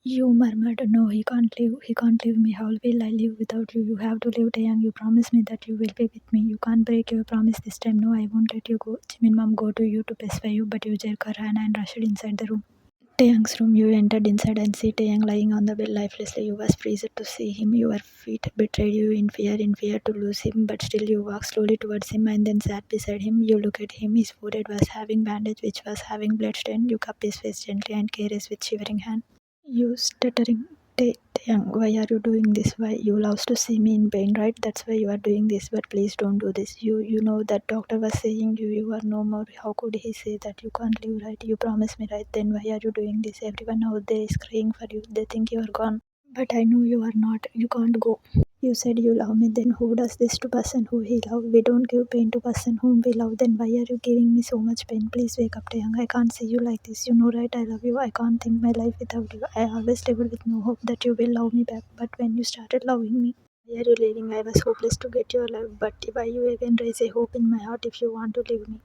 You murmured, "No, he can't leave. He can't leave me. How will I live without you? You have to leave, Taeyang. You promised me that you will be with me. You can't break your promise this time. No, I won't let you go." Jimin mom go to you to pacify you, but you jerk her hand and rushed inside the room. Taeyang's room. You entered inside and see Taeyang lying on the bed lifelessly. You was freezed to see him. Your feet betrayed you in fear to lose him, but still you walked slowly towards him and then sat beside him. You look at him. His forehead was having bandage, which was having bloodstain. You cup his face gently and caress with shivering hand. You stuttering, Taeyang, why are you doing this? Why you love to see me in pain, right? That's why you are doing this. But please don't do this. You know that doctor was saying you are no more. How could he say that you can't live, right? You promised me, right? Then why are you doing this? Everyone out there is crying for you. They think you are gone. But I know you are not. You can't go. You said you love me, then who does this to person who he love? We don't give pain to person whom we love, then why are you giving me so much pain? Please wake up, Taeyang. I can't see you like this. You know, right? I love you. I can't think my life without you. I always lived with no hope that you will love me back. But when you started loving me, why are you leaving? I was hopeless to get your love. But why you again raise a hope in my heart if you want to leave me?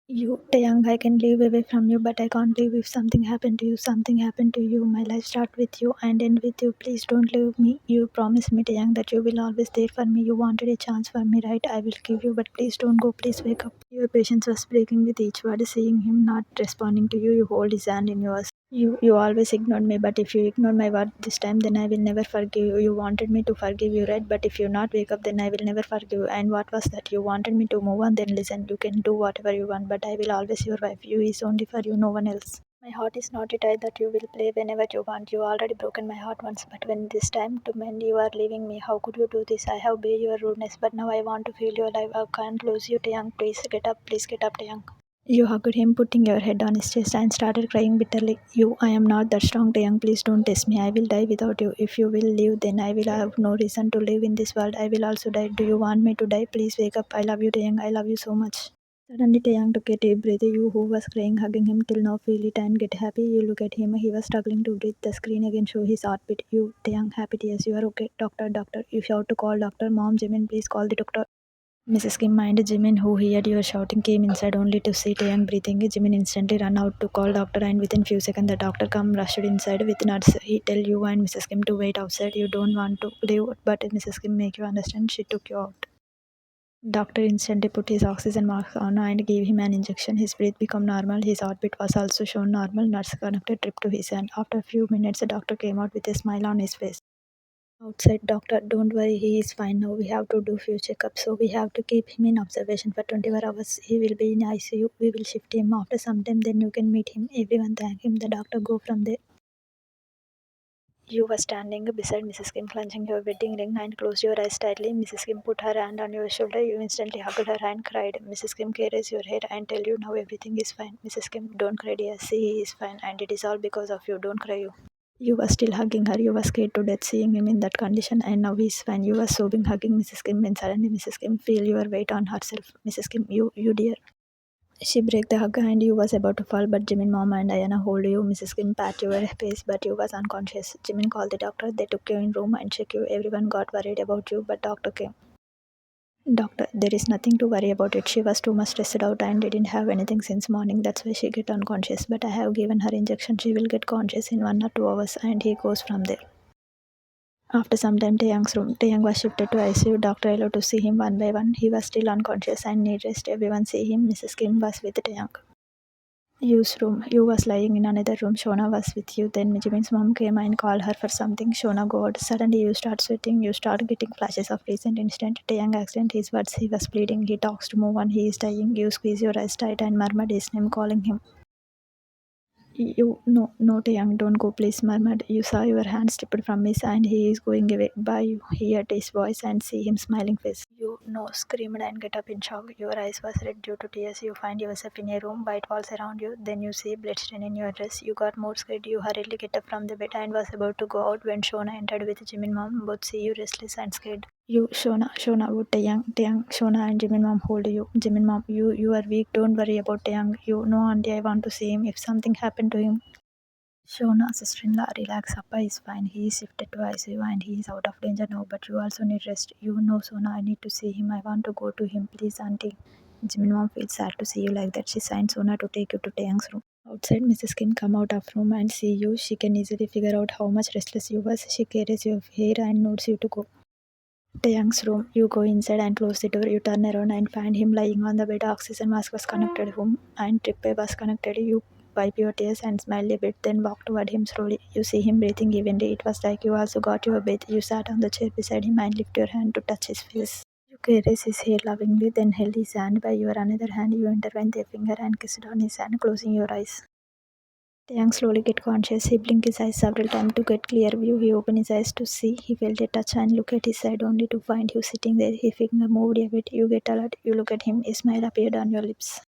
You, Taeyang, I can live away from you, but I can't live if something happened to you. Something happened to you. My life start with you and end with you. Please don't leave me. You promised me, Taeyang, that you will always there for me. You wanted a chance for me, right? I will give you, but please don't go. Please wake up. Your patience was breaking with each word. Seeing him not responding to you, you hold his hand in yours. You always ignored me, but if you ignore my word this time, then I will never forgive you. You wanted me to forgive you, right? But if you not wake up, then I will never forgive you. And what was that? You wanted me to move on, then listen. You can do whatever you want, but I will always your wife. You is only for you, no one else. My heart is not a tie that you will play whenever you want. You already broken my heart once, but when this time to mend you are leaving me, how could you do this? I have bear your rudeness, but now I want to feel your life. I can't lose you, Taeyang. Please get up, Taeyang. You hugged him, putting your head on his chest, and started crying bitterly. You, I am not that strong, Taeyang. Please don't test me. I will die without you. If you will leave, then I will have no reason to live in this world. I will also die. Do you want me to die? Please wake up. I love you, Taeyang. I love you so much. Suddenly, Taeyang took a deep breath. You, who was crying, hugging him till now, feel it and get happy. You look at him. He was struggling to breathe. The screen again show his heartbeat. You, Taeyang, happy tears. You are okay. Doctor. You shout to call doctor. Mom, Jimin, please call the doctor. Mrs. Kim and Jimin, who heard your shouting, came inside only to see Taeyang breathing. Jimin instantly ran out to call doctor, and within few seconds the doctor come rushed inside with nurse. He tell you and Mrs. Kim to wait outside. You don't want to leave, but Mrs. Kim make you understand. She took you out. Doctor instantly put his oxygen mask on and gave him an injection. His breath became normal. His heartbeat was also shown normal. Nurse connected trip to his hand. After a few minutes, the doctor came out with a smile on his face. Outside, doctor, don't worry, he is fine now. We have to do few checkups, so we have to keep him in observation for 24 hours. He will be in ICU. We will shift him after some time, then you can meet him. Everyone thank him. The doctor go from there. You were standing beside Mrs. Kim, clenching your wedding ring and closed your eyes tightly. Mrs. Kim put her hand on your shoulder. You instantly hugged her and cried. Mrs. Kim carries your hair and tell you now everything is fine. Mrs. Kim, don't cry, dear. See, he is fine, and it is all because of you. Don't cry, you. You were still hugging her. You were scared to death seeing him in that condition, and now he's fine. You were sobbing, hugging Mrs. Kim, and suddenly Mrs. Kim feel your weight on herself. Mrs. Kim, you dear. She break the hug and you was about to fall, but Jimin mom and Ayana hold you. Mrs. Kim pat your face, but you was unconscious. Jimin called the doctor. They took you in room and checked you. Everyone got worried about you, but doctor came. Doctor, there is nothing to worry about it. She was too much stressed out and didn't have anything since morning. That's why she get unconscious. But I have given her injection. She will get conscious in 1 or 2 hours, and he goes from there. After some time, Taeyang's room. Taeyang was shifted to ICU. Doctor allowed to see him one by one. He was still unconscious and need rest. Everyone see him. Mrs. Kim was with Taeyang. Yu's room. Yu was lying in another room. Shona was with you. Then Jimin's mom came and called her for something. Shona go out. Suddenly you start sweating. You start getting flashes of recent incident. Taeyang accident. His words. He was bleeding. He talks to move on. He is dying. You squeeze your eyes tight and murmured his name, calling him. You, no, Taeyang, don't go, please, murmured. You saw your hand slipped from his and he is going away. By you heard his voice and see him smiling face. You, no, screamed and get up in shock. Your eyes was red due to tears. You find yourself in a room, white walls around you. Then you see bloodstain in your dress. You got more scared. You hurriedly get up from the bed and was about to go out when Shona entered with Jimin mom. Both see you restless and scared. You, Shona, would Taeyang, Shona and Jimin mom hold you. Jimin mom, you are weak. Don't worry about Taeyang. You, no, auntie, I want to see him. If something happened to him. Shona, sister-in-law, relax. Appa is fine. He is shifted to ICU and he is out of danger now. But you also need rest. You know, Sona, I need to see him. I want to go to him. Please, auntie. Jimin mom feels sad to see you like that. She signs Sona to take you to Taehyung's room. Outside, Mrs. Kim come out of room and see you. She can easily figure out how much restless you was. She carries your hair and notes you to go. Taehyung's room. You go inside and close the door. You turn around and find him lying on the bed. Oxygen mask was connected home and trip was connected. You wipe your tears and smile a bit, then walk toward him slowly. You see him breathing evenly. It was like you also got your breath. You sat on the chair beside him and lift your hand to touch his face. You caress his hair lovingly, then held his hand by your another hand. You intertwined their finger and kissed on his hand, closing your eyes. Taeyang slowly get conscious. He blinked his eyes several times to get clear view. He opened his eyes to see. He felt a touch and looked at his side only to find you sitting there. His finger moved a bit. You get alert. You look at him. A smile appeared on your lips.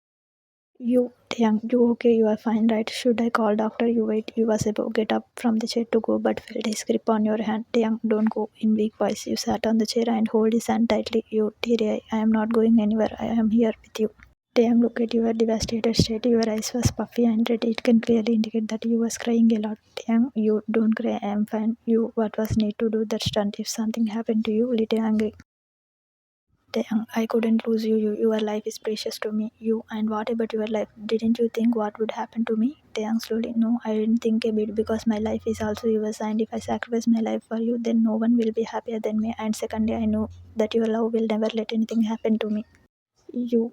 Taeyang, you okay? You are fine, right? Should I call doctor? You wait. You was about get up from the chair to go, but felt his grip on your hand. Taeyang, don't go. In weak voice, you sat on the chair and hold his hand tightly. You, teary, I am not going anywhere. I am here with you. Taeyang looked at your devastated state. Your eyes was puffy and red. It can clearly indicate that you was crying a lot. Taeyang, you don't cry. I am fine. You, what was need to do that stunt? If something happened to you, little angry. Taeyang, I couldn't lose you. Your life is precious to me. You, and what about your life? Didn't you think what would happen to me? Taeyang slowly, no, I didn't think a bit because my life is also yours, and if I sacrifice my life for you, then no one will be happier than me. And secondly, I know that your love will never let anything happen to me. You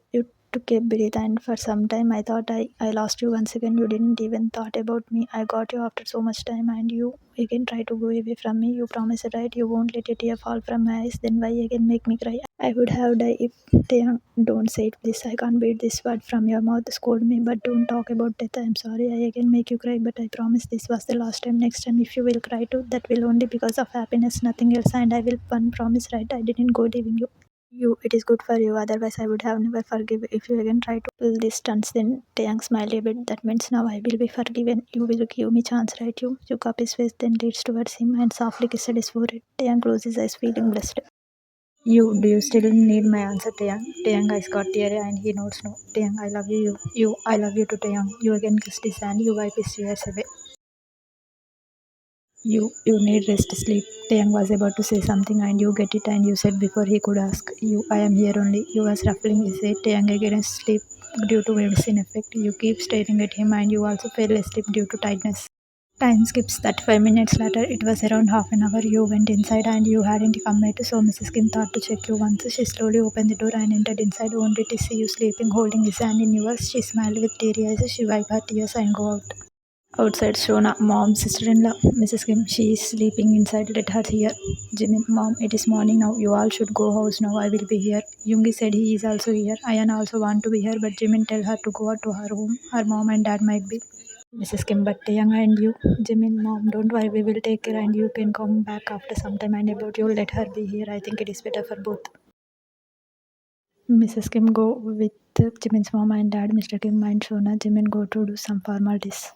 took a breath, and for some time I thought I lost you once again. You didn't even thought about me. I got you after so much time, and you again try to go away from me. You promised, right? You won't let a tear fall from my eyes. Then why again make me cry? I would have died if Taeyang, don't say it please. I can't beat this word from your mouth. Scold me, but don't talk about death. I'm sorry. I again make you cry, but I promise this was the last time. Next time, if you will cry too, that will only because of happiness, nothing else. And I will one promise, right? I didn't go leaving you. It is good for you, otherwise I would have never forgive if you again try to pull these stunts. Then Taeyang smiled a bit. That means now I will be forgiven. You will give me chance, right? You cup his face, then leads towards him and softly kissed his forehead. Taeyang closed his eyes, feeling blessed. Do you still need my answer, Taeyang? Taeyang eyes got teary and he nods no. Taeyang, I love you. I love you to Taeyang. You again kissed his hand. You wipe his tears away. You need rest, sleep. Taeyang was about to say something and you get it and you said before he could ask. I am here only. You was ruffling his head. Taeyang again asleep due to medicine effect. You keep staring at him and you also fell asleep due to tiredness. Time skips 5 minutes later. It was around half an hour. You went inside and you hadn't come yet, so Mrs. Kim thought to check you once. She slowly opened the door and entered inside only to see you sleeping, holding his hand in yours. She smiled with teary eyes. She wiped her tears and go out. Outside, Shona, mom, sister-in-law, Mrs. Kim, she is sleeping inside. Let her hear. Jimin, mom, it is morning now. You all should go house now. I will be here. Yoongi said he is also here. Ayan also want to be here, but Jimin tell her to go out to her home. Her mom and dad might be. Mrs. Kim, but Young and you, Jimin, mom, don't worry. We will take care, and you can come back after some time. And about you, let her be here. I think it is better for both. Mrs. Kim go with Jimin's mom and dad. Mr. Kim and Shona. Jimin go to do some formalities.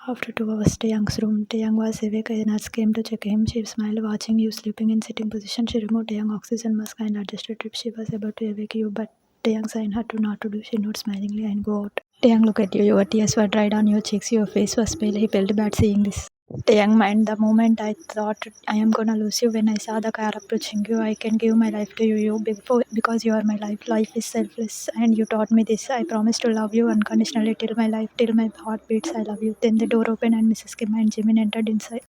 After 2 hours, Taeyang's room. Taeyang was awake. A nurse came to check him. She smiled, watching you sleeping in sitting position. She removed Taeyang's oxygen mask and adjusted it. She was about to awake you, but Taeyang signed her to not to do. She nodded smilingly and go out. Taeyang looked at you. Your tears were dried on your cheeks. Your face was pale. He felt bad seeing this. Taeyang mind, the moment I thought I am gonna lose you when I saw the car approaching you, I can give my life to you before because you are my life. Life is selfless, and you taught me this. I promise to love you unconditionally till my life, till my heart beats. I love you. Then the door opened and Mrs. Kim and Jimin entered inside.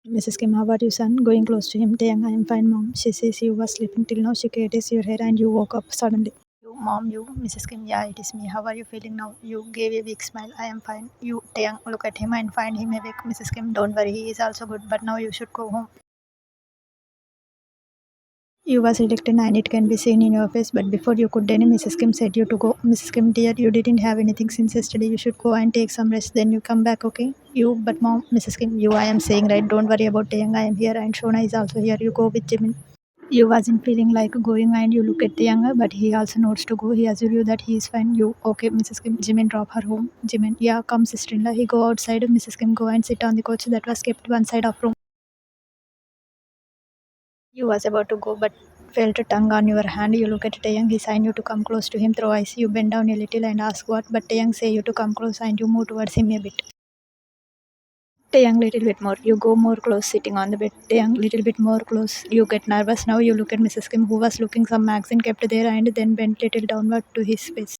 Mrs. Kim, how are you, son? Going close to him. Taeyang, I am fine, mom. She says you were sleeping till now. She caressed your hair and you woke up suddenly. You, Mrs. Kim, yeah, it is me. How are you feeling now? You gave a big smile. I am fine. You, Taeyang, look at him and find him awake. Mrs. Kim, don't worry, he is also good, but now you should go home. You was elected and it can be seen in your face, but before you could any Mrs. Kim said you to go. Mrs. Kim, dear, you didn't have anything since yesterday. You should go and take some rest, then you come back, okay? You, but mom, Mrs. Kim, I am saying right, don't worry about Taeyang. I am here and Shona is also here. You go with Jimin. You wasn't feeling like going and you look at the younger, but he also notes to go. He assures you that he is fine. You, okay, Mrs. Kim, Jimin drop her home. Jimin, yeah, come sister-in-law. He go outside. Mrs. Kim go and sit on the couch that was kept one side of room. You was about to go, but felt a tongue on your hand. You look at Taeyang. He signed you to come close to him through eyes. You bend down a little and ask what, but Taeyang say you to come close and you move towards him a bit. Taehyung, little bit more. You go more close, sitting on the bed. Taehyung, little bit more close. You get nervous. Now you look at Mrs. Kim, who was looking some magazine kept there, and then bent little downward to his face.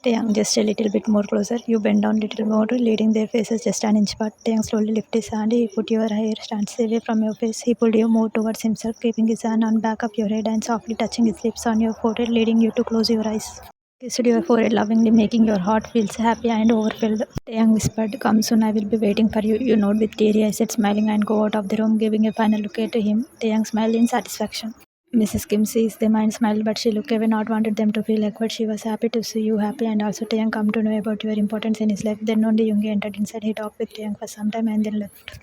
Taehyung, just a little bit more closer. You bend down little more, leading their faces just an inch apart. Taehyung slowly lifted his hand. He put your hair strands away from your face. He pulled you more towards himself, keeping his hand on back of your head and softly touching his lips on your forehead, leading you to close your eyes. Kissed your forehead lovingly, making your heart feel happy and overfilled. Taehyung whispered, "Come soon, I will be waiting for you." You nod with teary eyes, said, smiling, and go out of the room, giving a final look at him. Taehyung smiled in satisfaction. Mrs. Kim sees them and smiled, but she looked away, not wanted them to feel awkward. She was happy to see you happy, and also Taehyung come to know about your importance in his life. Then only Yoongi entered inside. He talked with Taehyung for some time and then left.